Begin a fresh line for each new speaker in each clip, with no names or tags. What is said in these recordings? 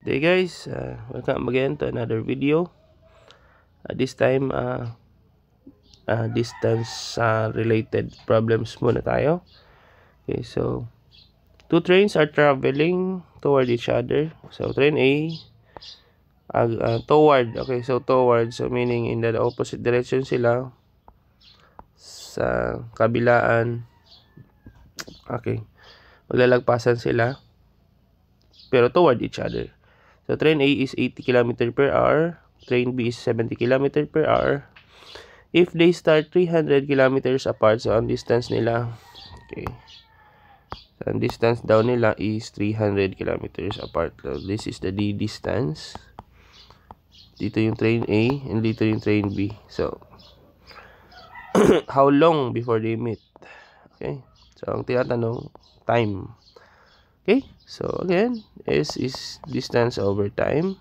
Hey guys, welcome again to another video. This time, distance related problems muna tayo. Okay, so two trains are traveling toward each other. So train A, toward. Okay, so toward, so meaning in the opposite direction sila sa kabilaan. Okay, maglalagpasan sila pero toward each other. So train A is 80 km per hour, train B is 70 km per hour. If they start 300 kilometers apart, so ang distance nila, okay, so ang distance daw nila is 300 kilometers apart. So this is the D distance. Dito yung train A and dito yung train B. So how long before they meet? Okay, so ang tinatanong, time. Okay, so again, S is distance over time.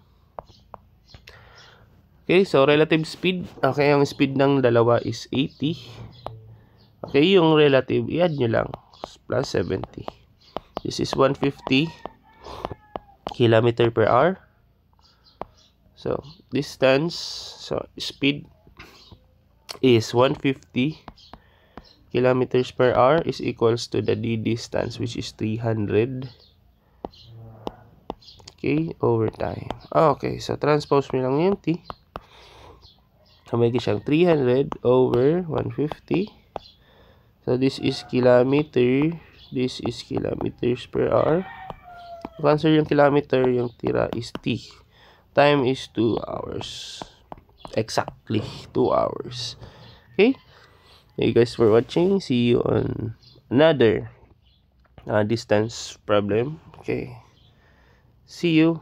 Okay, so relative speed. Okay, ang speed ng dalawa is 80. Okay, yung relative, i-add nyo lang. Plus 70. This is 150 km per hour. So, distance, so speed is 150 kilometers per hour is equals to the D distance, which is 300. Okay, over time. Okay, so transpose mo lang yung T. So, may siyang 300 over 150. So, this is kilometer. This is kilometers per hour. To answer yung kilometer, yung tira is T. Time is 2 hours. Exactly 2 hours. Okay? Thank you guys for watching. See you on another distance problem. Okay. See you.